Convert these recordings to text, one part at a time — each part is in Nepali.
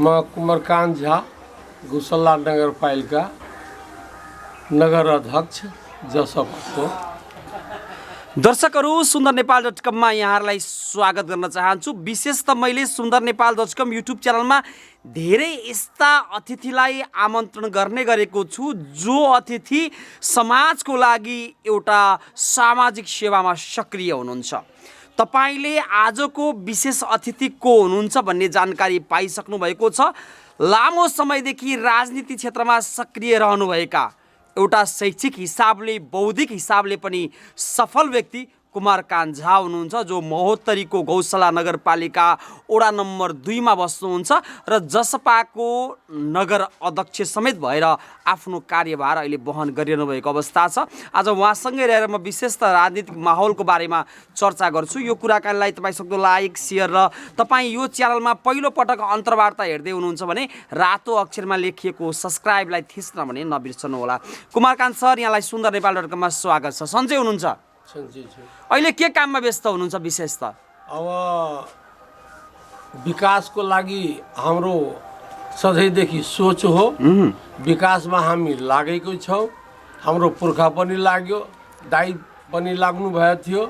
म कुमारकान्त झा घुसल्ला नगरपालिका नगर अध्यक्ष जसपको। दर्शकहरू सुन्दर नेपाल .com यहाँहरूलाई स्वागत गर्न चाहन्छु। विशेष त मैले सुन्दर नेपाल .com युट्युब च्यानलमा धेरै यस्ता अतिथिलाई आमन्त्रण गर्ने गरेको छु जो अतिथि समाजको लागि एउटा सामाजिक सेवामा सक्रिय हुनुहुन्छ। तपाईले आजको विशेष अतिथि को हुनुहुन्छ भन्ने जानकारी पाइसक्नु भएको छ। लामो समयदेखि राजनीति क्षेत्रमा सक्रिय रहनुभएका एउटा शैक्षिक हिसाबले बौद्धिक हिसाबले पनि सफल व्यक्ति कुमारकान्त झा हुनुहुन्छ, जो महोत्तरीको गौशाला नगरपालिका वडा नम्बर 2 मा बस्नुहुन्छ र जसपाको नगर अध्यक्ष समेत भएर आफ्नो कार्यभार अहिले वहन गरिरहनु भएको अवस्था छ। आज उहाँसँगै रहेर म विशेष त राजनीतिक माहौलको बारेमा चर्चा गर्छु। यो कुराकानीलाई तपाईँ सक्दो लाइक सेयर र तपाईँ यो च्यानलमा पहिलो पटक अन्तर्वार्ता हेर्दै हुनुहुन्छ भने रातो अक्षरमा लेखिएको सब्स्क्राइबलाई थिच्न भने नबिर्सनु होला। कुमारकान्त सर, यहाँलाई सुन्दर नेपाल .com मा स्वागत छ। सन्चै हुनुहुन्छ? अहिले के काममा व्यस्त हुनुहुन्छ विशेष त? अब विकासको लागि हाम्रो सधैँदेखि सोच हो। विकासमा हामी लागेकै छौँ। हाम्रो पुर्खा पनि लाग्यो, दाइ पनि लाग्नु भएको थियो।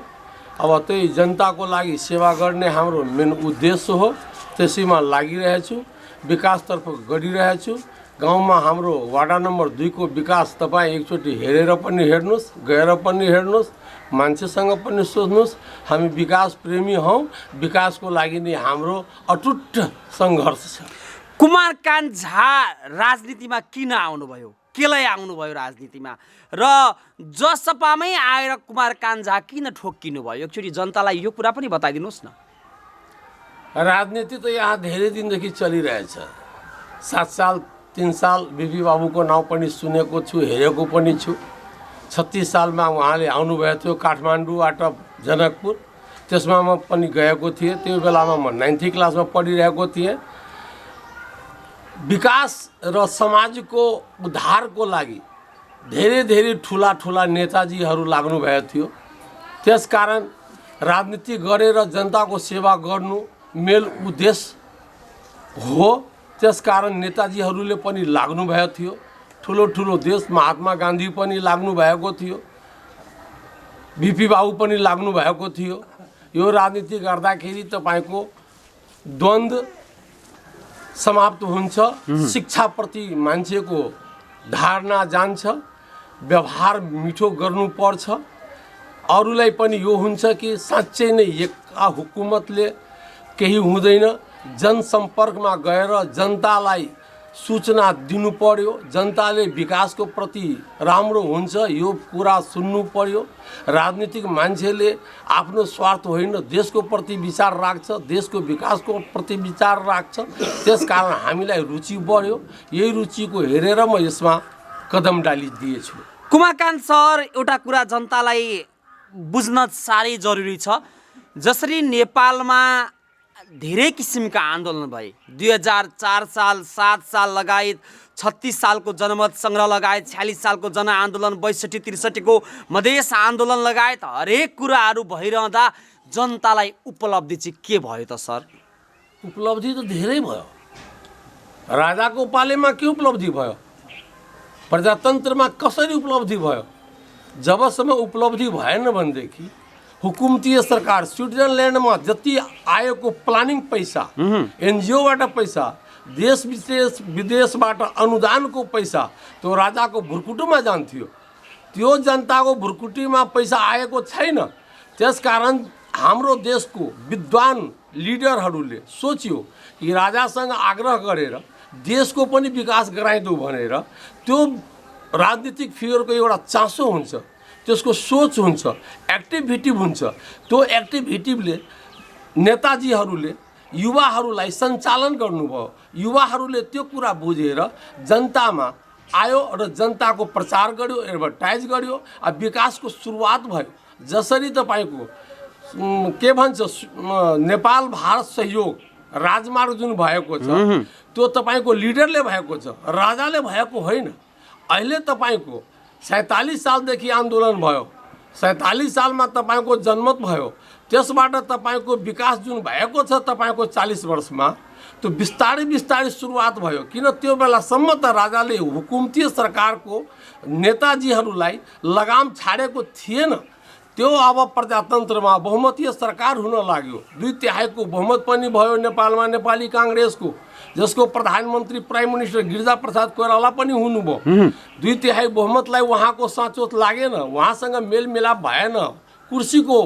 अब त्यही जनताको लागि सेवा गर्ने हाम्रो मेन उद्देश्य हो। त्यसैमा लागिरहेछु, विकासतर्फ गरिरहेछु। गाउँमा हाम्रो वाडा नम्बर 2 को विकास तपाईँ एकचोटि हेरेर पनि हेर्नुहोस्, गएर पनि हेर्नुहोस्, मान्छेसँग पनि सोध्नुहोस्। हामी विकास प्रेमी हौँ। विकासको लागि नै हाम्रो अटुट सङ्घर्ष छ। कुमारकान्त झा राजनीतिमा किन आउनुभयो? केलाई आउनुभयो राजनीतिमा? र जसपामै आएर कुमारकान्त झा किन ठोक्किनु भयो? एकचोटि जनतालाई यो कुरा पनि बताइदिनुहोस् न। राजनीति त यहाँ धेरै दिनदेखि चलिरहेछ। 7 साल 3 साल बिपी बाबुको नाउँ पनि सुनेको छु, हेरेको पनि छु। 36 सालमा उहाँले आउनुभएको थियो काठमाडौँबाट जनकपुर। त्यसमा म पनि गएको थिएँ। त्यो बेलामा म 9th क्लासमा पढिरहेको थिएँ। विकास र समाजको उद्धारको लागि धेरै ठुला नेताजीहरू लाग्नुभएको थियो। त्यसकारण राजनीति गरेर जनताको सेवा गर्नु मेल उद्देश्य हो। त्यसकारण नेताजीहरूले पनि लाग्नुभएको थियो। ठुलो देश महात्मा गान्धी पनि लाग्नु भएको थियो, बिपी बाबु पनि लाग्नु भएको थियो। यो राजनीति गर्दाखेरि तपाईँको द्वन्द्व समाप्त हुन्छ। शिक्षाप्रति मान्छेको धारणा जान्छ, व्यवहार मिठो गर्नुपर्छ। अरूलाई पनि यो हुन्छ कि साँच्चै नै एका हुकुमतले केही हुँदैन। जनसम्पर्कमा गएर जनतालाई सूचना दिनु पर्यो। जनताले विकासको प्रति राम्रो हुन्छ यो कुरा सुन्नु पर्यो। राजनीतिक मान्छेले आफ्नो स्वार्थ होइन, देशको प्रति विचार राख्छ, देशको विकासको प्रति विचार राख्छ। त्यसकारण हामीलाई रुचि बढ्यो। यही रुचिको हेरेर म यसमा कदम डालिदिएछु। कुमारकान्त सर, एउटा कुरा जनतालाई बुझ्न साह्रै जरुरी छ। जसरी नेपालमा धेरै किसिमका आन्दोलन भए, 2004 साल 7 साल लगायत 36 सालको जनमत सङ्ग्रह लगायत 46 सालको जनआन्दोलन, 62-63 को मधेस आन्दोलन लगायत हरेक कुराहरू भइरहँदा जनतालाई उपलब्धि चाहिँ के भयो त सर? उपलब्धि त धेरै भयो। राजाको पालेमा के उपलब्धि भयो? प्रजातन्त्रमा कसरी उपलब्धि भयो? जबसम्म उपलब्धि भएन भनेदेखि हुकुमतीय सरकार स्विट्जरल्यान्डमा जति आएको प्लानिङ पैसा, एनजिओबाट पैसा, देश विदेशबाट अनुदानको पैसा त्यो राजाको भुर्कुटीमा जान्थ्यो। त्यो जनताको भुर्कुटीमा पैसा आएको छैन। त्यसकारण हाम्रो देशको विद्वान लिडरहरूले सोच्यो कि राजासँग आग्रह गरेर देशको पनि विकास गराइदो भनेर। त्यो राजनीतिक फिगरको एउटा चासो हुन्छ, त्यसको सोच हुन्छ, एक्टिभिटी हुन्छ। त्यो एक्टिभिटीले नेताजीहरूले युवाहरूलाई सञ्चालन गर्नुभयो। युवाहरूले त्यो कुरा बुझेर जनतामा आयो र जनताको प्रचार गर्यो, एडभर्टाइज गर्यो। अब विकासको सुरुवात भयो। जसरी तपाईँको के भन्छ नेपाल भारत सहयोग राजमार्ग जुन भएको छ त्यो तपाईँको लिडरले भएको छ, राजाले भएको होइन। अहिले तपाईँको 47 सालदेखि आन्दोलन भयो। 47 सालमा तपाईँको जनमत भयो। त्यसबाट तपाईँको विकास जुन भएको छ तपाईँको 40 वर्षमा त्यो बिस्तारै बिस्तारै सुरुवात भयो। किन त्यो बेलासम्म त राजाले हुकुमती सरकारको नेताजीहरूलाई लगाम छाडेको थिएन। त्यो अब प्रजातन्त्रमा बहुमतीय सरकार हुन लाग्यो। 2/3 बहुमत पनि भयो नेपालमा नेपाली काङ्ग्रेसको, जसको प्रधानमन्त्री प्राइम मिनिस्टर गिरिजाप्रसाद कोइराला पनि हुनुभयो। 2/3 बहुमतलाई उहाँको साँचोत लागेन, उहाँसँग मेलमिलाप भएन। कुर्सीको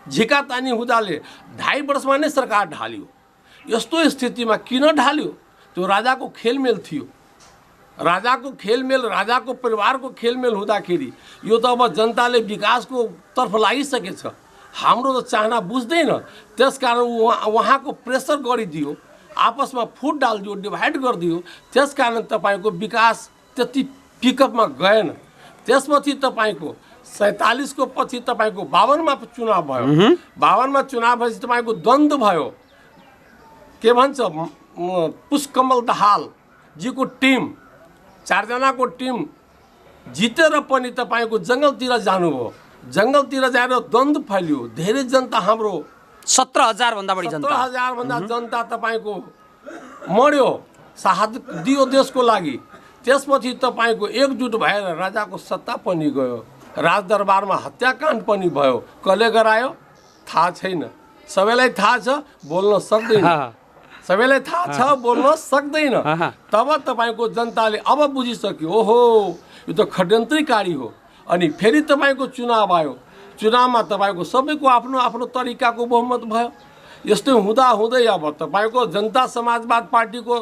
झिका तानी हुँदाले 2.5 वर्षमा नै सरकार ढाल्यो। यस्तो स्थितिमा किन ढाल्यो? त्यो राजाको खेलमेल थियो। राजाको खेलमेल, राजाको परिवारको खेलमेल हुँदाखेरि यो त अब जनताले विकासको तर्फ लागिसकेछ, हाम्रो त चाहना बुझ्दैन। त्यसकारण उहाँको प्रेसर गरिदियो, आपसमा फुट डालिदियो, डिभाइड गरिदियो। त्यसकारण तपाईँको विकास त्यति पिकअपमा गएन। त्यसपछि तपाईँको 47 को पछि तपाईँको 52 मा चुनाव भयो। 52 मा चुनाव भएपछि तपाईँको द्वन्द्व भयो। के भन्छ, पुष्पकमल दाहाल जीको टिम, 4 जनाको टिम जितेर पनि तपाईँको जङ्गलतिर जानुभयो। जङ्गलतिर जाएर द्वन्द्व फैलियो। धेरै जनता, हाम्रो 17,000 भन्दा बढी जनता, 17,000 भन्दा जनता तपाईँको मर्यो, शहादत दियो देशको लागि। त्यसपछि तपाईँको एकजुट भएर राजाको सत्ता पनि गयो। राजदरबारमा हत्याकाण्ड पनि भयो। कसले गरायो थाहा छैन। सबैलाई थाहा छ, बोल्न सक्दैन। सबैलाई थाहा छ, बोल्न सक्दैन। तब तपाईँको जनताले अब बुझिसक्यो, ओहो यो त षड्यन्त्रकारी हो। अनि फेरि तपाईँको चुनाव आयो। चुनावमा तपाईँको सबैको आफ्नो आफ्नो तरिकाको बहुमत भयो। यस्तै हुँदा हुँदै अब तपाईँको जनता समाजवाद पार्टीको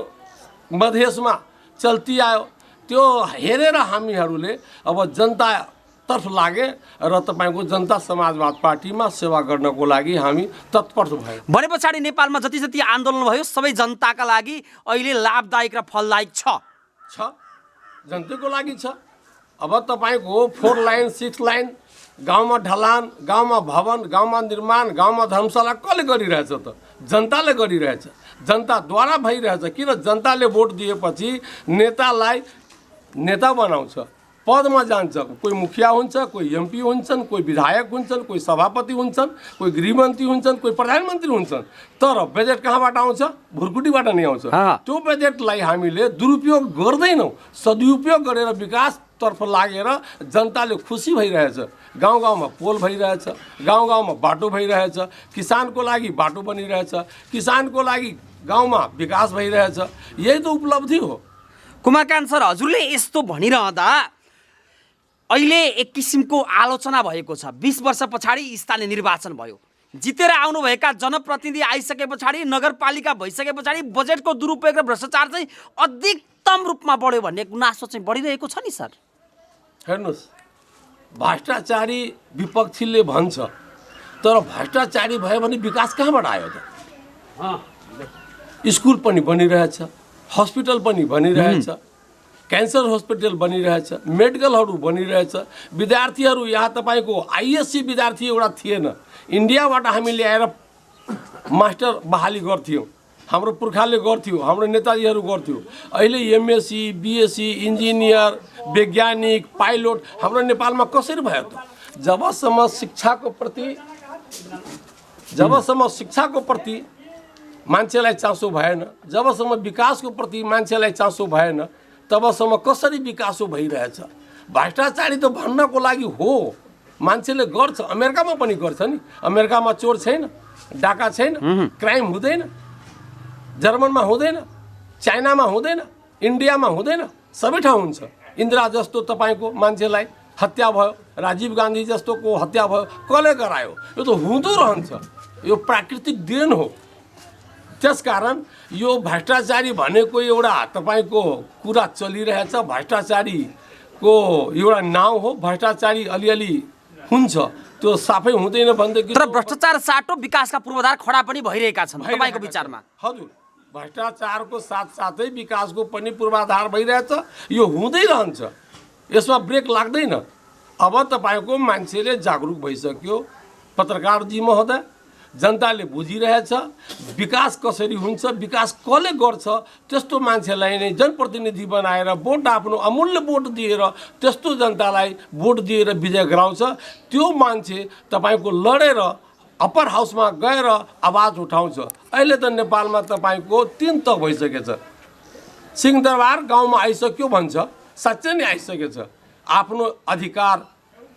मधेसमा चल्ती आयो। त्यो हेरेर हामीहरूले अब जनतातर्फ लागे र तपाईँको जनता समाजवाद पार्टीमा सेवा गर्नको लागि हामी तत्पर भयौँ। भने पछाडि नेपालमा जति जति आन्दोलन भयो सबै जनताका लागि अहिले लाभदायक र फलदायक छ। जनताको लागि छ। अब तपाईँको 4 लाइन 6 लाइन, गाउँमा ढलान, गाउँमा भवन, गाउँमा निर्माण, गाउँमा धर्मशाला कसले गरिरहेछ त? जनताले गरिरहेछ। जनताद्वारा भइरहेछ। किन? जनताले भोट दिएपछि नेतालाई नेता बनाउँछ, पदमा जान्छ। कोही मुखिया हुन्छ, कोही एमपी हुन्छन्, कोही विधायक हुन्छन्, कोही सभापति हुन्छन्, कोही गृहमन्त्री हुन्छन्, कोही प्रधानमन्त्री हुन्छन्। तर बजेट कहाँबाट आउँछ? भुर्कुटीबाट नै आउँछ। त्यो बजेटलाई हामीले दुरुपयोग गर्दैनौँ, सदुपयोग गरेर विकासतर्फ लागेर जनताले खुसी भइरहेछ। गाउँ गाउँमा पोल भइरहेछ, गाउँ गाउँमा बाटो भइरहेछ, किसानको लागि बाटो बनिरहेछ, किसानको लागि गाउँमा विकास भइरहेछ। यही त उपलब्धि हो। कुमारकान्त सर, हजुरले यस्तो भनिरहँदा अहिले एक किसिमको आलोचना भएको छ। 20 वर्ष पछाडि स्थानीय निर्वाचन भयो, जितेर आउनुभएका जनप्रतिनिधि आइसके पछाडि, नगरपालिका भइसके पछाडि बजेटको दुरुपयोग र भ्रष्टाचार चाहिँ अधिकतम रूपमा बढ्यो भन्ने गुनासो चाहिँ बढिरहेको छ नि सर। हेर्नुहोस्, भ्रष्टाचारी विपक्षीले भन्छ, तर भ्रष्टाचारी भयो भने विकास कहाँबाट आयो त? स्कुल पनि बनिरहेछ, हस्पिटल पनि बनिरहेछ, क्यान्सर हस्पिटल बनिरहेछ, मेडिकलहरू बनिरहेछ। विद्यार्थीहरू, यहाँ तपाईँको आइएससी विद्यार्थी एउटा थिएन, इन्डियाबाट हामी ल्याएर मास्टर बहाली गर्थ्यौँ। हाम्रो पुर्खाले गर्थ्यो, हाम्रो नेताजीहरू गर्थ्यो। अहिले एमएससी, बिएससी, इन्जिनियर, वैज्ञानिक, पाइलट हाम्रो नेपालमा कसरी भयो त? जबसम्म शिक्षाको प्रति मान्छेलाई चासो भएन, जबसम्म विकासको प्रति मान्छेलाई चासो भएन, तबसम्म कसरी विकास भइरहेछ? भ्रष्टाचारी त भन्नको लागि हो, मान्छेले गर्छ। अमेरिकामा पनि गर्छ नि। अमेरिकामा चोर छैन, डाका छैन, क्राइम हुँदैन। जर्मनमा हुँदैन, चाइनामा हुँदैन, इन्डियामा हुँदैन, सबै ठाउँ हुन्छ। इन्दिरा जस्तो तपाईँको मान्छेलाई हत्या भयो, राजीव गान्धी जस्तोको हत्या भयो। कसले गरायो? यो त हुँदो रहन्छ। यो प्राकृतिक देन हो। त्यसकारण यो भ्रष्टाचारी भनेको एउटा तपाईँको कुरा चलिरहेछ। भ्रष्टाचारीको एउटा नाउँ हो। भ्रष्टाचारी अलिअलि हुन्छ, त्यो साफै हुँदैन भनेदेखि। तर भ्रष्टाचार साटो विकासका पूर्वाधार खडा पनि भइरहेका छन् तपाईँको विचारमा? हजुर, भ्रष्टाचारको साथसाथै विकासको पनि पूर्वाधार भइरहेछ। यो हुँदै रहन्छ, यसमा ब्रेक लाग्दैन। अब तपाईँको मान्छेले जागरुक भइसक्यो। पत्रकारजी महोदय, जनताले बुझिरहेछ विकास कसरी हुन्छ, विकास कसले गर्छ। त्यस्तो मान्छेलाई नै जनप्रतिनिधि बनाएर भोट, आफ्नो अमूल्य भोट दिएर त्यस्तो जनतालाई भोट दिएर विजय गराउँछ। त्यो मान्छे तपाईँको लडेर अप्पर हाउसमा गएर आवाज उठाउँछ। अहिले त नेपालमा तपाईँको 3 तक भइसकेछ। सिंहदरबार गाउँमा आइसक्यो भन्छ, साँच्चै नै आइसकेछ। आफ्नो अधिकार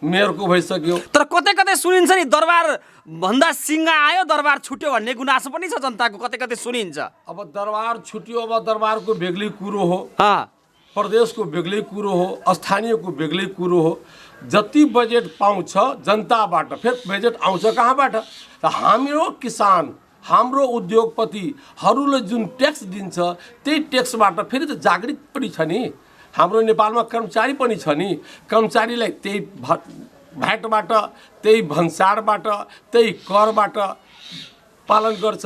मेयरको भइसक्यो। तर कतै कतै सुनिन्छ नि दरबार भन्दा सिंह आयो दरबार छुट्यो भन्ने गुनासो पनि छ जनताको, कतै कतै सुनिन्छ। अब दरबार छुट्यो, अब दरबारको बेग्लै कुरो हो, हाँ प्रदेशको बेग्लै कुरो हो, स्थानीयको बेग्लै कुरो हो। जति बजेट पाउँछ जनताबाट, फेरि बजेट आउँछ कहाँबाट? त हाम्रो किसान, हाम्रो उद्योगपतिहरूले जुन ट्याक्स दिन्छ त्यही ट्याक्सबाट फेरि त जागृत पनि छ नि। हाम्रो नेपालमा कर्मचारी पनि छ नि, कर्मचारीलाई त्यही भ्याटबाट, त्यही भन्सारबाट, त्यही करबाट पालन गर्छ।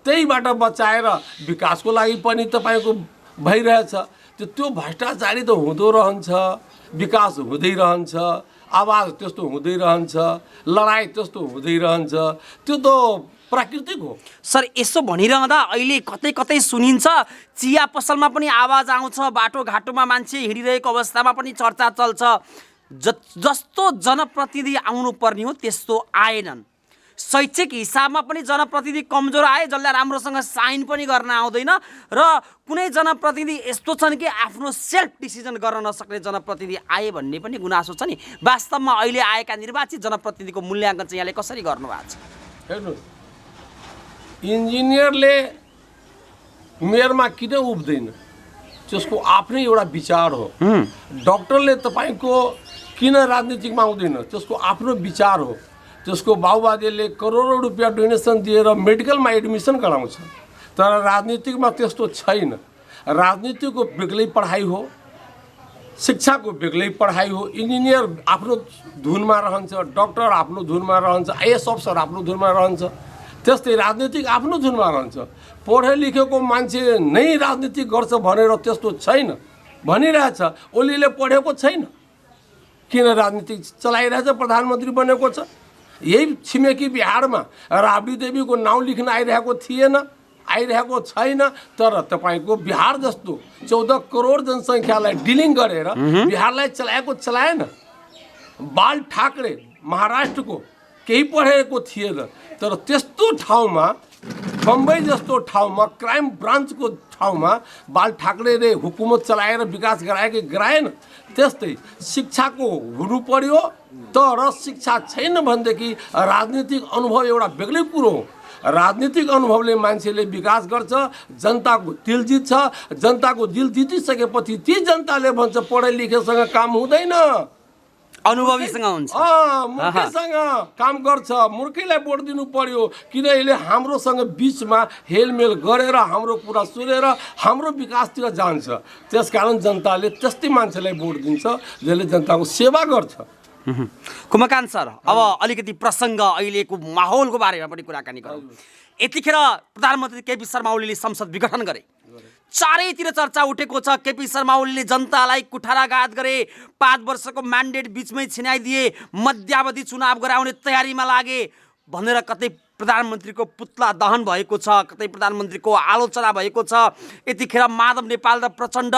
त्यहीबाट बचाएर विकासको लागि पनि तपाईँको भइरहेछ। त्यो भ्रष्टाचारी त हुँदो रहन्छ, विकास हुँदै रहन्छ, आवाज त्यस्तो हुँदै रहन्छ, लडाइँ त्यस्तो हुँदै रहन्छ। त्यो त प्राकृतिक हो। सर यसो भनिरहँदा अहिले कतै कतै सुनिन्छ चिया पसलमा पनि आवाज आउँछ, बाटोघाटोमा मान्छे हिँडिरहेको अवस्थामा पनि चर्चा चल्छ। जस्तो जनप्रतिनिधि आउनुपर्ने हो त्यस्तो आएनन्। शैक्षिक हिसाबमा पनि जनप्रतिनिधि कमजोर आए, जसलाई राम्रोसँग साइन पनि गर्न आउँदैन। र कुनै जनप्रतिनिधि यस्तो छन् कि आफ्नो सेल्फ डिसिजन गर्न नसक्ने जनप्रतिनिधि आए भन्ने पनि गुनासो छ नि। वास्तवमा अहिले आएका निर्वाचित जनप्रतिनिधिको मूल्याङ्कन चाहिँ यहाँले कसरी गर्नुभएको छ? हेर्नुहोस्, इन्जिनियरले मेयरमा किन उब्दैन? त्यसको आफ्नै एउटा विचार हो। डक्टरले तपाईँको किन राजनीतिकमा आउँदैन? त्यसको आफ्नो विचार हो। त्यसको बाबुबाजेले करोडौँ रुपियाँ डोनेसन दिएर मेडिकलमा एडमिसन गराउँछ। तर राजनीतिकमा त्यस्तो छैन। राजनीतिको बेग्लै पढाइ हो, शिक्षाको बेग्लै पढाइ हो। इन्जिनियर आफ्नो धुनमा रहन्छ, डक्टर आफ्नो धुनमा रहन्छ, आइएएस अफसर आफ्नो धुनमा रहन्छ। त्यस्तै राजनीतिक आफ्नो धुनमा रहन्छ। पढे लेखेको मान्छे नै राजनीति गर्छ भनेर त्यस्तो छैन। भनिरहेछ ओलीले पढेको छैन, किन राजनीति चलाइरहेछ, प्रधानमन्त्री बनेको छ। यही छिमेकी बिहारमा राबडी देवीको नाउँ लेख्न आइरहेको थिएन, आइरहेको छैन। तर तपाईँको बिहार जस्तो 14 करोड जनसङ्ख्यालाई डिलिङ गरेर बिहारलाई चलाएन। बाल ठाकरे महाराष्ट्रको केही पढेको थिएन, तर त्यस्तो ठाउँमा, बम्बई जस्तो ठाउँमा, क्राइम ब्रान्चको ठाउँमा बाल ठाकरेले हुकुमत चलाएर विकास गराए कि गराएन? त्यस्तै शिक्षाको हुनु पर्यो। तर शिक्षा छैन भनेदेखि राजनीतिक अनुभव एउटा बेग्लै कुरो हो। राजनीतिक अनुभवले मान्छेले विकास गर्छ, जनताको दिल जित्छ। जनताको दिल जितिसकेपछि ती जनताले भन्छ पढे लेखेसँग काम हुँदैन, अनुभवीसँग हुन्छ। मूर्खसँग काम गर्छ। मूर्खैलाई भोट दिनु पर्यो, किन यसले हाम्रोसँग बिचमा हेलमेल गरेर हाम्रो कुरा सुनेर हाम्रो विकासतिर जान्छ। त्यसकारण जनताले त्यस्तै मान्छेलाई भोट दिन्छ जसले जनताको सेवा गर्छ। कुमाकान्त सर, अब अलिकति प्रसङ्ग अहिलेको माहौलको बारेमा पनि कुराकानी गरौँ। यतिखेर प्रधानमन्त्री केपी शर्मा ओलीले संसद विघटन गरे, चारैतिर चर्चा उठेको छ। केपी शर्मा ओलीले जनतालाई कुठाराघात गरे, 5 वर्षको म्यान्डेट बिचमै छिनाइदिए, मध्यावधि चुनाव गराउने तयारीमा लागे भनेर कतै प्रधानमन्त्रीको पुतला दहन भएको छ, कतै प्रधानमन्त्रीको आलोचना भएको छ। यतिखेर माधव नेपाल र प्रचण्ड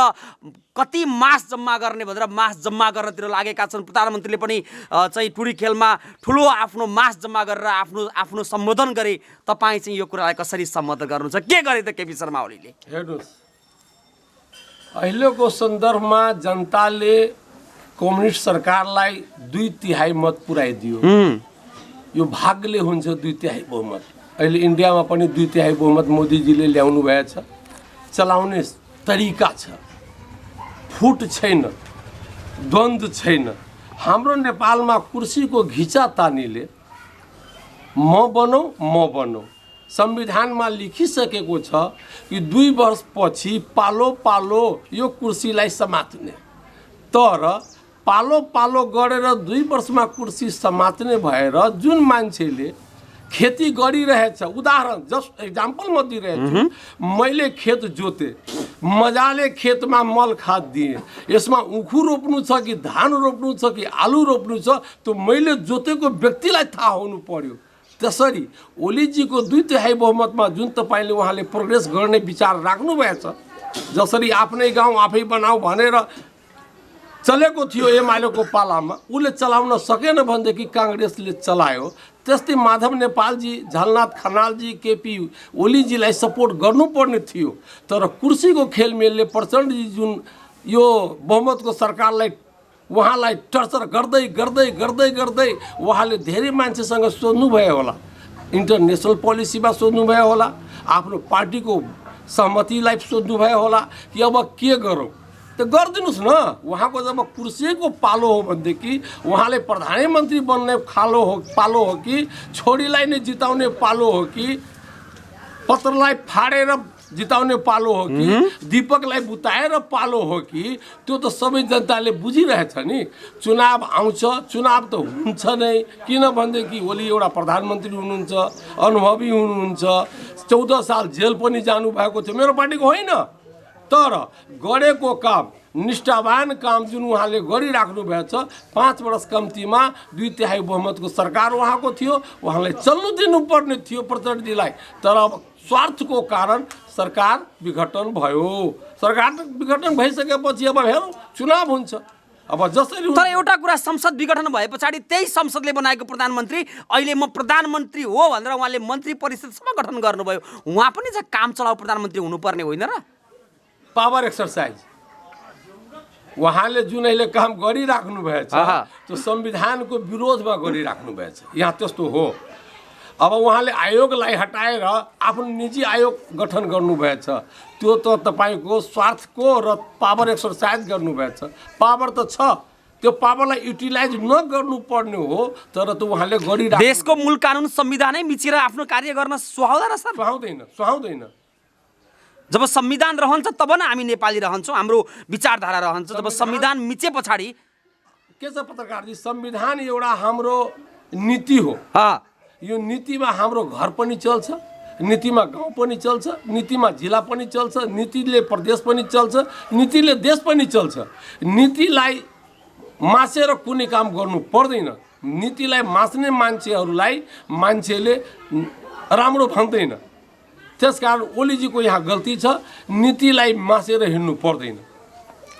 कति मास जम्मा गर्ने भनेर मास जम्मा गर्नतिर लागेका छन्। प्रधानमन्त्रीले पनि चाहिँ टुडी खेलमा ठुलो आफ्नो मास जम्मा गरेर आफ्नो सम्बोधन गरे। तपाईँ चाहिँ यो कुरालाई कसरी सम्बोधन गर्नुहुन्छ? के गरे त केपी शर्मा ओलीले? हेर्नुहोस्, अहिलेको सन्दर्भमा जनताले कम्युनिस्ट सरकारलाई 2/3 मत पुर्याइदियो। यो भाग्यले हुन्छ 2/3 बहुमत। अहिले इन्डियामा पनि 2/3 बहुमत मोदीजीले ल्याउनु भएछ। चलाउने तरिका छ, फुट छैन, द्वन्द्व छैन। हाम्रो नेपालमा कुर्सीको घिचातानीले म बनौँ संविधानमा लेखिसकेको छ कि 2 वर्षपछि पालो यो कुर्सीलाई समात्ने। तर पालो गरेर 2 वर्षमा कुर्सी समात्ने भएर जुन मान्छेले खेती गरिरहेछ, उदाहरण जस्ट एक्जाम्पल म दिइरहेछु। मैले खेत जोते, मजाले खेतमा मल खाद दिएँ। यसमा उखु रोप्नु छ कि धान रोप्नु छ कि आलु रोप्नु छ, त्यो मैले जोतेको व्यक्तिलाई थाहा हुनु पर्यो। त्यसरी ओलीजीको 2/3 बहुमतमा जुन तपाईँले उहाँले प्रोग्रेस गर्ने विचार राख्नुभएछ, जसरी आफ्नै गाउँ आफै बनाऊ भनेर चलेको थियो एमालेको पालामा, उसले चलाउन सकेन भनेदेखि काङ्ग्रेसले चलायो। त्यस्तै माधव नेपालजी, झलनाथ खनालजी, केपी ओलीजीलाई सपोर्ट गर्नुपर्ने थियो। तर कुर्सीको खेलमेलले प्रचण्डजी जुन यो बहुमतको सरकारलाई उहाँलाई टर्चर गर्दै गर्दै गर्दै गर्दै उहाँले धेरै मान्छेसँग सोध्नुभयो होला, इन्टरनेसनल पोलिसीमा सोध्नुभयो होला, आफ्नो पार्टीको सहमतिलाई सोध्नुभयो होला कि अब के गरौँ, त गरिदिनुहोस् न। उहाँको जब कुर्सीको पालो हो भनेदेखि उहाँले प्रधानमन्त्री बन्ने पालो हो कि छोरीलाई नै जिताउने पालो हो कि पत्रलाई फाडेर जिताउने पालो हो कि दीपकलाई बुताएर पालो हो कि, त्यो त सबै जनताले बुझिरहेछ नि। चुनाव आउँछ, चुनाव त हुन्छ नै, किनभनेदेखि ओली एउटा प्रधानमन्त्री हुनुहुन्छ, अनुभवी हुनुहुन्छ, 14 साल जेल पनि जानुभएको थियो, मेरो पार्टीको होइन। तर गरेको काम, निष्ठावान काम जुन उहाँले गरिराख्नु भएको छ, 5 वर्ष कम्तीमा 2/3 बहुमतको सरकार उहाँको थियो, उहाँलाई चल्नु दिनुपर्ने थियो प्रचण्डजीलाई। तर अब स्वार्थको कारण सरकार विघटन भयो। सरकार विघटन भइसकेपछि अब हेरौँ चुनाव हुन्छ, अब जसरी। तर एउटा कुरा, संसद विघटन भए पछाडि त्यही संसदले बनाएको प्रधानमन्त्री अहिले म प्रधानमन्त्री हो भनेर उहाँले मन्त्री परिषदसम्म गठन गर्नुभयो। उहाँ पनि चाहिँ काम चलाउ प्रधानमन्त्री हुनुपर्ने होइन र? पावर एक्सरसाइज उहाँले जुन अहिले काम गरिराख्नु भएछ त्यो संविधानको विरोधमा गरिराख्नु भएछ, यहाँ त्यस्तो हो। अब उहाँले आयोगलाई हटाएर आफ्नो निजी आयोग गठन गर्नुभएछ, त्यो त तपाईँको स्वार्थको र पावर एक्सरसाइज गर्नुभएछ। पावर त छ, त्यो पावरलाई युटिलाइज नगर्नु पर्ने हो, तर त उहाँले गरिराख्नु। देशको मूल कानुन संविधानै मिचेर आफ्नो कार्य गर्न सुहाउँदैन र सर? सुहाउँदैन। जब संविधान रहन्छ तब न हामी नेपाली रहन्छौँ, हाम्रो विचारधारा रहन्छ। जब संविधान मिचे पछाडि के छ पत्रकारजी, संविधान एउटा हाम्रो नीति हो। यो नीतिमा हाम्रो घर पनि चल्छ, नीतिमा गाउँ पनि चल्छ, नीतिमा जिल्ला पनि चल्छ, नीतिले प्रदेश पनि चल्छ, नीतिले देश पनि चल्छ। नीतिलाई मासेर कुनै काम गर्नु पर्दैन। नीतिलाई मास्ने मान्छेहरूलाई मान्छेले राम्रो भन्दैन। त्यसकारण ओलीजीको यहाँ गल्ती छ, नीतिलाई मासेर हिँड्नु पर्दैन।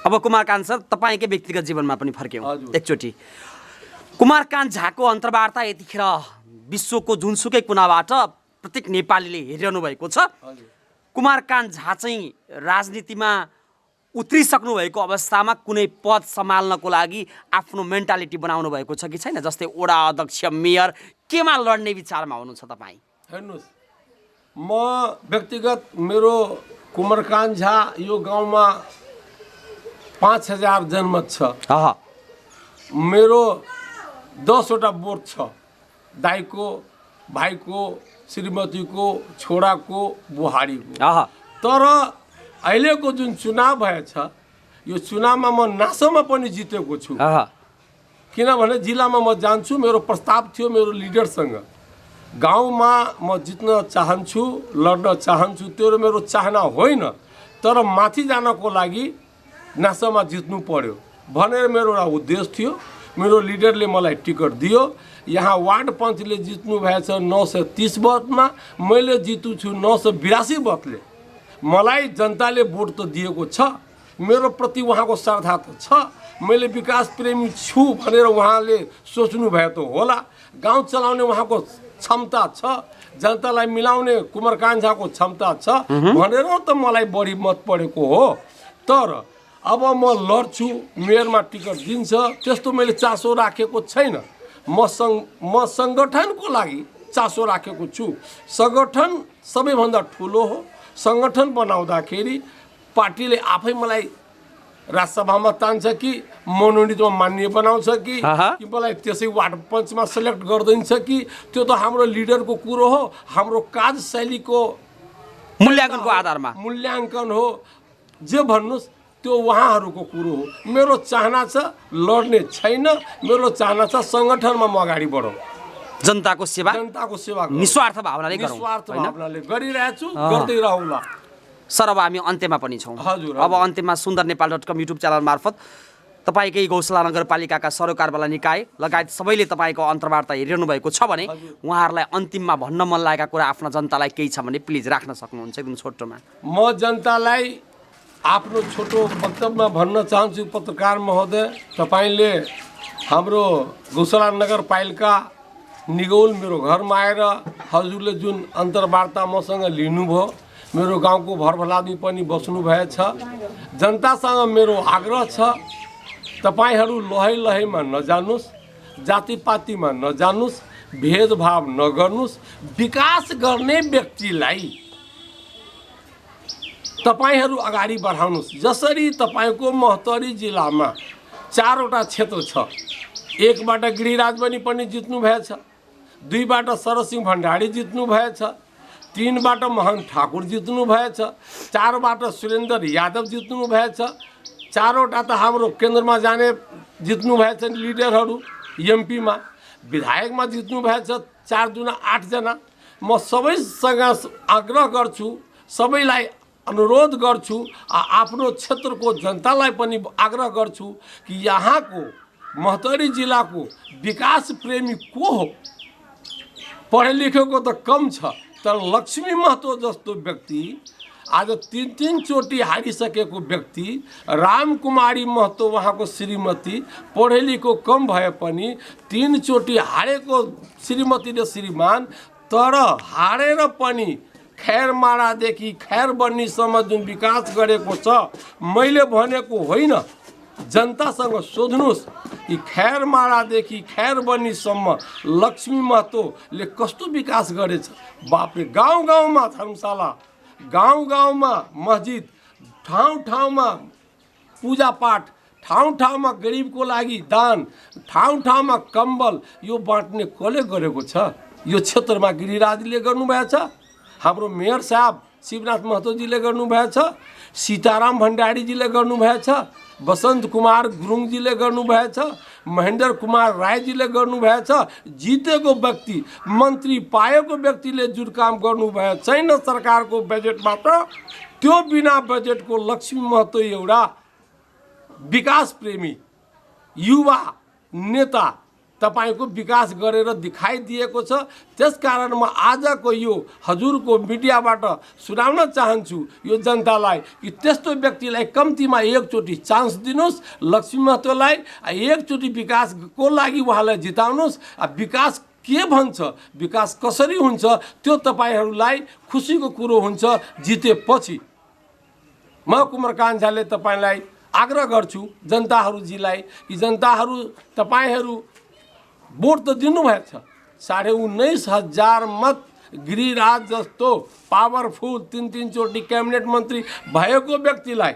अब कुमारकान्त सर, तपाईँकै व्यक्तिगत जीवनमा पनि फर्क्यौँ एकचोटि। कुमारकान्त झाको अन्तर्वार्ता यतिखेर विश्वको जुनसुकै कुनाबाट प्रत्येक नेपालीले हेरिरहनु भएको छ। कुमारकान्त झा चाहिँ राजनीतिमा उत्रिसक्नु भएको अवस्थामा कुनै पद सम्हाल्नको लागि आफ्नो मेन्टालिटी बनाउनु भएको छ कि छैन? जस्तै वडा अध्यक्ष, मेयर, केमा लड्ने विचारमा हुनुहुन्छ तपाईँ? हेर्नुहोस्, म व्यक्तिगत मेरो कुमारकान्त झा यो गाउँमा 5000 जनमत छ। मेरो 10वटा बोट छ, दाइको, भाइको, श्रीमतीको, छोराको, बुहारीको। तर अहिलेको जुन चुनाव भएछ, यो चुनावमा म नासोमा पनि जितेको छु। किनभने जिल्लामा म जान्छु, मेरो प्रस्ताव थियो मेरो लिडरसँग, गाउँमा म जित्न चाहन्छु, लड्न चाहन्छु, त्यो मेरो चाहना होइन। तर माथि जानको लागि नासोमा जित्नु पर्यो भनेर मेरो एउटा उद्देश्य थियो। मेरो लिडरले मलाई टिकट दियो। यहाँ वार्ड पञ्चले जित्नु भएछ 930 मतमा, मैले जितु छु 982 मतले। मलाई जनताले भोट त दिएको छ, मेरो प्रति उहाँको श्रद्धा त छ, मैले विकास प्रेमी छु भनेर उहाँले सोच्नु भए त होला। गाउँ चलाउने उहाँको क्षमता छ, जनतालाई मिलाउने कुमारकान्त झाको क्षमता छ भनेर त मलाई बढी मत परेको हो। तर अब म लड्छु, मेयरमा टिकट दिन्छ, त्यस्तो मैले चासो राखेको छैन। म सङ्गठनको लागि चासो राखेको छु। सङ्गठन सबैभन्दा ठुलो हो। सङ्गठन बनाउँदाखेरि पार्टीले आफै मलाई राजसभामा तान्छ कि मनोनितमा मान्य बनाउँछ कि मलाई त्यसै वार्ड पञ्चमा सेलेक्ट गरिदिन्छ कि, त्यो त हाम्रो लिडरको कुरो हो, हाम्रो कार्यशैलीको मूल्याङ्कनको आधारमा मूल्याङ्कन हो। जे भन्नुहोस् त्यो उहाँहरूको कुरो हो। मेरो चाहना छ लड्ने छैन, मेरो चाहना छ सङ्गठनमा म अगाडि बढौँ, जनताको सेवा निस्वार्थ भावनाले गरिरहेछु, गर्दै रहौँला। सर, अब हामी अन्त्यमा पनि छौँ। अब अन्त्यमा sundarnepal.com युट्युब च्यानल मार्फत तपाईँकै गौशाला नगरपालिकाका सरोकारवाला निकाय लगायत सबैले तपाईँको अन्तर्वार्ता हेरिरहनु भएको छ भने उहाँहरूलाई अन्तिममा भन्न मन लागेका कुरा आफ्ना जनतालाई केही छ भने प्लिज राख्न सक्नुहुन्छ एकदम छोटोमा। म जनतालाई आफ्नो छोटो वक्तव्यमा भन्न चाहन्छु, पत्रकार महोदय, तपाईँले हाम्रो गौशाला नगरपालिका निगौल मेरो घरमा आएर हजुरले जुन अन्तर्वार्ता मसँग लिनुभयो, मेरो गाउँको भरभलादमी पनि बस्नुभएछ। जनतासँग मेरो आग्रह छ, तपाईहरू लहै लहैमा नजानुस्, जातिपातीमा नजानुस्, भेदभाव नगर्नुस्। विकास गर्ने व्यक्तिलाई तपाईहरू अगाडि बढाउनुस्। जसरी तपाईको महोत्तरी जिल्लामा 4वटा क्षेत्र छ, 1बाट गिरिराज बनी पनि जित्नु भएछ, 2बाट सरसिंह भण्डारी जित्नु भएछ, 3बाट मोहन ठाकुर जित्नु भएछ, 4बाट सुरेन्द्र यादव जित्नु भएछ, 4वटा त हाम्रो केन्द्रमा जाने जित्नु भएछ लिडरहरू, एमपीमा विधायकमा जित्नु भएछ 4 दुना 8 जना। म सबैसँग आग्रह गर्छु, सबैलाई अनुरोध गर्छु, आफ्नो क्षेत्रको जनतालाई पनि आग्रह गर्छु कि यहाँको महोत्तरी जिल्लाको विकास प्रेमी को हो? पढे लेखेको त कम छ, तर लक्ष्मी महतो जस्तो व्यक्ति, आज 3 चोटि हारिसकेको व्यक्ति, रामकुमारी महतो उहाँको श्रीमती, पढे लेखेको कम भए पनि 3 चोटि हारेको श्रीमती र श्रीमान, तर हारेर पनि खैरमारादेखि खैरबन्नीसम्म जुन विकास गरेको छ, मैले भनेको होइन, जनतासँग सोध्नुहोस् कि खैरमारादेखि खैरबन्नीसम्म लक्ष्मी महतोले कस्तो विकास गरेछ। बापरे, गाउँ गाउँमा धर्मशाला, गाउँ गाउँमा मस्जिद, ठाउँ ठाउँमा पूजापाठ, ठाउँ ठाउँमा गरिबको लागि दान, ठाउँ ठाउँमा कम्बल, यो बाँड्ने कसले गरेको छ? यो क्षेत्रमा गिरिराजले गर्नुभएछ, हाम्रो मेयर साहब शिवनाथ महतोजीले गर्नुभएछ, सीताराम भण्डारीजीले गर्नुभएछ, बसन्त कुमार गुरुङजीले गर्नुभएछ, महेन्द्र कुमार राईजीले गर्नुभएछ। जितेको व्यक्ति, मन्त्री पाएको व्यक्तिले जुन काम गर्नुभएको छैन सरकारको बजेटबाट, त्यो बिना बजेटको लक्ष्मी महतो एउटा विकास प्रेमी युवा नेता तपाईको विकास गरेर दिखाइदिएको छ। त्यसकारण म आजको यो हजुरको मिडियाबाट सुनाउन चाहन्छु यो जनतालाई कि त्यस्तो व्यक्तिलाई कम्तीमा एकचोटि चान्स दिनुहोस्, लक्ष्मी महतोलाई एकचोटि विकासको लागि उहाँलाई जिताउनुहोस्। विकास के भन्छ, विकास कसरी हुन्छ, त्यो तपाईहरूलाई खुसीको कुरो हुन्छ जितेपछि। म कुमार कान्छाले तपाईलाई आग्रह गर्छु जनताहरूजीलाई कि जनताहरू तपाईहरू भोट त दिनुभएको छ, 19,500 मत गिरिराज जस्तो पावरफुल 3 चोटि क्याबिनेट मन्त्री भएको व्यक्तिलाई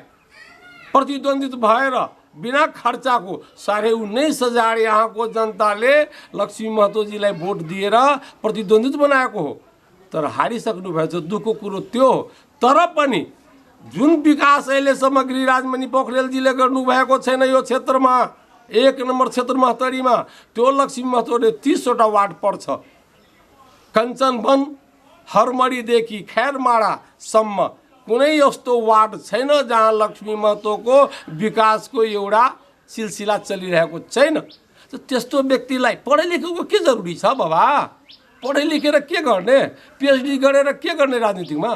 प्रतिद्वन्दित भएर बिना खर्चाको 19,500 यहाँको जनताले लक्ष्मी महतोजीलाई भोट दिएर प्रतिद्वन्दित बनाएको हो। तर हारिसक्नु भएछ, दुःखको कुरो त्यो हो। तर पनि जुन विकास अहिलेसम्म गिरिराज मणि पोखरेलजीले गर्नुभएको छैन यो क्षेत्रमा, 1 नम्बर क्षेत्र महोत्तरीमा, त्यो लक्ष्मी महतोले 30वटा वार्ड पर्छ। कञ्चनवन हरमडीदेखि खैरमारासम्म कुनै यस्तो वार्ड छैन जहाँ लक्ष्मी महतोको विकासको एउटा सिलसिला चलिरहेको छैन। त्यस्तो व्यक्तिलाई पढे लेखेको के जरुरी छ बाबा? पढे लेखेर के गर्ने? पिएचडी गरेर के गर्ने? राजनीतिमा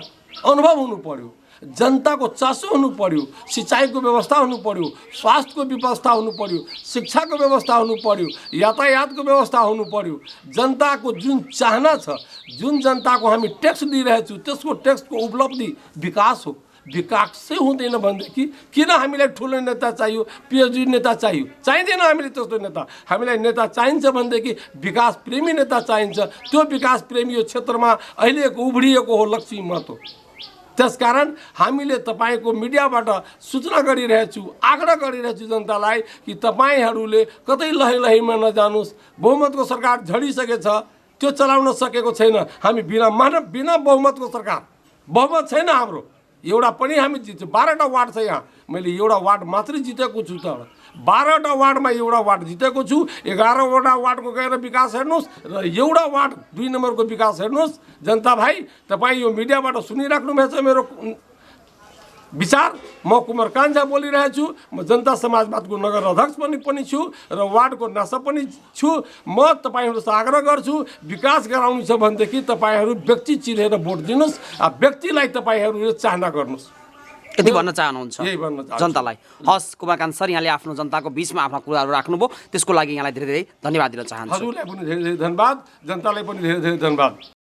अनुभव हुनु पर्यो, जनताको चासो हुनु पर्यो, सिँचाइको व्यवस्था हुनु पर्यो, स्वास्थ्यको व्यवस्था हुनु पर्यो, शिक्षाको व्यवस्था हुनु पर्यो, यातायातको व्यवस्था हुनु पर्यो। जनताको जुन चाहना छ, जुन जनताको हामी ट्याक्स दिइरहेछौँ त्यसको ट्याक्सको उपलब्धि विकास हो। विकासै हुँदैन भनेदेखि किन हामीलाई ठुलो नेता चाहियो, पिएचडी नेता चाहियो? चाहिँदैन हामीले त्यस्तो नेता। हामीलाई नेता चाहिन्छ भनेदेखि विकास प्रेमी नेता चाहिन्छ। त्यो विकास प्रेमी यो क्षेत्रमा अहिलेको उभरिएको हो लक्ष्मी महतो। त्यसकारण हामीले तपाईको मिडियाबाट सूचना गरिरहेछु, आग्रह गरिरहेछु जनतालाई कि तपाईहरूले कतै लहै लहैमा नजानुस्। बहुमतको सरकार झडिसकेछ, त्यो चलाउन सकेको छैन। हामी बिना बहुमतको सरकार, बहुमत छैन हाम्रो, एउटा पनि हामी जित्यो। 12वटा वार्ड छ यहाँ, मैले एउटा वार्ड मात्रै जितेको छु। त 12वटा वार्डमा एउटा वार्ड जितेको छु। 11वटा वार्डको गएर विकास हेर्नुहोस् र एउटा वार्ड 2 नम्बरको विकास हेर्नुहोस्। जनता भाइ, तपाईँ यो मिडियाबाट सुनिराख्नु भएछ मेरो विचार। म कुमार कान्छा बोलिरहेछु। म जनता समाजवादको नगर अध्यक्ष पनि छु र वार्डको नासा पनि छु। म तपाईहरूसँग आग्रह गर्छु, विकास गराउनु छ भनेदेखि तपाईहरू व्यक्ति चिनेर भोट दिनुहोस्, व्यक्तिलाई तपाईहरूले चाहना गर्नुहोस्। यति भन्न चाहनुहुन्छ यही भन्न चाहन्छु। जनतालाई। हस् कुमारकान्त सर, यहाँले आफ्नो जनताको बिचमा आफ्ना कुराहरू राख्नुभयो, त्यसको लागि यहाँलाई धेरै धेरै धन्यवाद दिन चाहन्छु। हजुरलाई पनि धेरै धेरै धन्यवाद, जनतालाई पनि धेरै धेरै धन्यवाद।